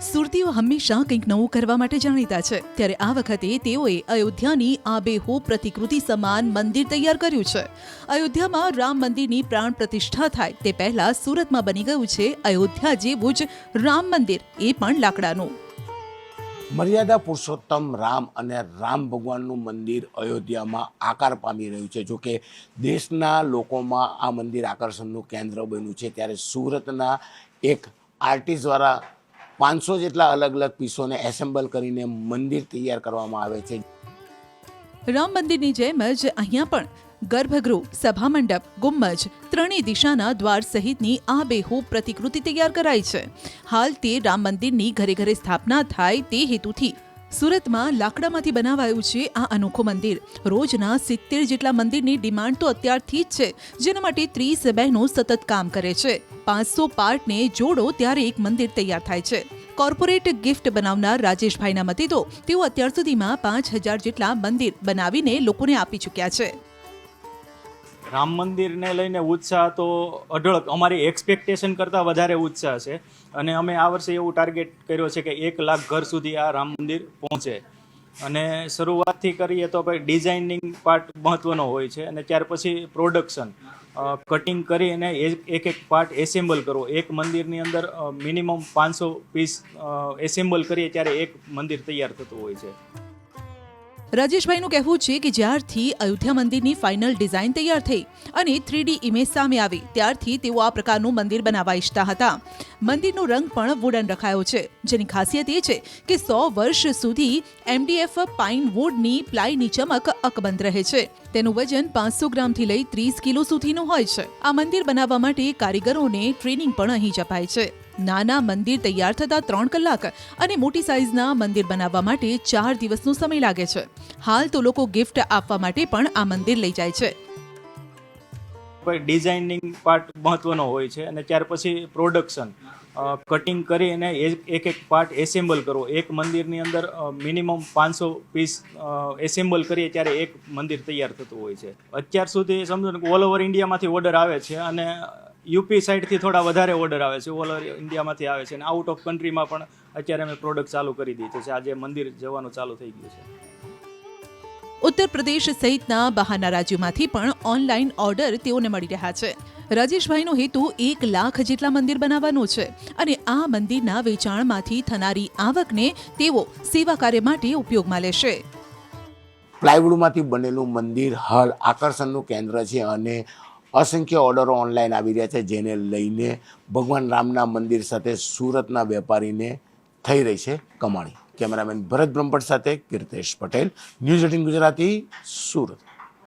સુરતીઓ હંમેશા કંઈક નવું કરવા માટે જાણીતા છે, ત્યારે આ વખતે તેઓએ અયોધ્યાની આબેહૂબ પ્રતિકૃતિ સમાન મંદિર તૈયાર કર્યું છે। અયોધ્યામાં રામ મંદિરની પ્રાણ પ્રતિષ્ઠા થાય તે પહેલા સુરતમાં બની ગયું છે અયોધ્યા જેવું જ રામ મંદિર, એ પણ લાકડાનું। મર્યાદા પુરુષોત્તમ રામ અને રામ ભગવાનનું મંદિર અયોધ્યામાં આકાર પામી રહ્યું છે। જો કે દેશના લોકોમાં આ મંદિર આકર્ષણનું કેન્દ્ર બન્યું છે, ત્યારે સુરતના એક આર્ટિસ્ટ દ્વારા 500 જેટલા અલગ અલગ પીસોને એસેમ્બલ કરીને મંદિર તૈયાર કરવામાં આવે છે। રામ મંદિરની જેમ જ અહીંયા પણ ગર્ભગૃહ, સભામંડપ, ગુમ્મજ, ત્રણેય દિશાના દ્વાર સહિતની આબેહૂબ પ્રતિકૃતિ તૈયાર કરાઈ છે। હાલ તે રામ મંદિરની ઘરે ઘરે સ્થાપના થાય તે હેતુથી સુરતમાં લાકડામાંથી બનાવાયું છે આ અનોખું મંદિર। રોજના 70 જેટલા મંદિરની ડિમાન્ડ તો અત્યારથી જ છે, જેના માટે 30 બહેનો સતત કામ કરે છે। 500 પાર્ટને જોડો ત્યારે એક મંદિર તૈયાર થાય છે। કોર્પોરેટ ગિફ્ટ બનાવનાર રાજેશભાઈના મતે તો તેઓ અત્યાર સુધીમાં 5000 જેટલા મંદિર બનાવીને લોકોને આપી ચૂક્યા છે। રામ મંદિરને લઈને ઉત્સાહ તો અઢળક, અમારી એક્સપેક્ટેશન કરતાં વધારે ઉત્સાહ છે અને અમે આ વર્ષે એવું ટાર્ગેટ કર્યો છે કે 1 લાખ ઘર સુધી આ રામ મંદિર પહોંચે। અને શરૂઆતથી કરીએ તો ભાઈ ડિઝાઇનિંગ પાર્ટ મહત્ત્વનો હોય છે અને ત્યાર પછી પ્રોડક્શન, કટિંગ કરી અને એક પાર્ટ એસેમ્બલ કરવો। એક મંદિરની અંદર મિનિમમ 500 પીસ એસેમ્બલ કરીએ ત્યારે એક મંદિર તૈયાર થતું હોય છે। રાજેશભાઈનું કહેવું છે કે જ્યારથી અયોધ્યા મંદિરની ફાઇનલ ડિઝાઇન તૈયાર થઈ અને 3D ઇમેજ સામે આવી ત્યારથી તેઓ આ પ્રકારનું મંદિર બનાવવા ઈચ્છતા હતા। મંદિરનો રંગ પણ વુડન રખાયો છે, જેની ખાસિયત એ છે કે 100 વર્ષ સુધી MDF પાઇન વુડની પ્લાયની ચમક અકબંધ રહે છે। તેનું વજન 500 ગ્રામથી લઈ 30 કિલો સુધીનું હોય છે। આ મંદિર બનાવવા માટે કારીગરોને ટ્રેનિંગ પણ અહીં જ અપાય છે। નાના મંદિર તૈયાર થતા 3 કલાક અને મોટી સાઇઝના મંદિર બનાવવા માટે 4 દિવસનો સમય લાગે છે। હાલ તો લોકો ગિફ્ટ આપવા માટે પણ આ મંદિર લઈ જાય છે। ડિઝાઇનિંગ પાર્ટ મહત્ત્વનો હોય છે અને ત્યાર પછી પ્રોડક્શન, કટિંગ કરી અને એક પાર્ટ એસેમ્બલ કરવો। એક મંદિરની અંદર મિનિમમ 500 પીસ એસેમ્બલ કરીએ ત્યારે એક મંદિર તૈયાર થતું હોય છે। અત્યાર સુધી સમજો ને ઓલ ઓવર ઇન્ડિયામાંથી ઓર્ડર આવે છે અને યુપી સાઇડથી થોડા વધારે ઓર્ડર આવે છે, ઓલ ઓવર ઇન્ડિયામાંથી આવે છે અને આઉટ ઓફ કન્ટ્રીમાં પણ અત્યારે અમે પ્રોડક્ટ ચાલુ કરી દીધી છે। આજે મંદિર જવાનું ચાલુ થઈ ગયું છે। ઉત્તર પ્રદેશ સહિતના બહારના રાજ્યોમાંથી પણ ઓનલાઈન ઓર્ડર તેઓને મળી રહ્યા છે। રાજેશભાઈનો હેતુ 1 લાખ જેટલા મંદિર બનાવવાનો છે અને આ મંદિરના વેચાણમાંથી થનારી આવકને તેઓ સેવા કાર્ય માટે ઉપયોગમાં લેશે। પ્લાયવુડમાંથી બનેલું મંદિર હાલ આકર્ષણનું કેન્દ્ર છે અને અસંખ્ય ઓર્ડરો ઓનલાઈન આવી રહ્યા છે, જેને લઈને ભગવાન રામના મંદિર સાથે સુરતના વેપારીને થઈ રહી છે કમાણી। કેમેરામેન ભરત બ્રહ્મભટ્ટ સાથે કીર્તેશ પટેલ, ન્યૂઝ 18 ગુજરાતી, સુરત।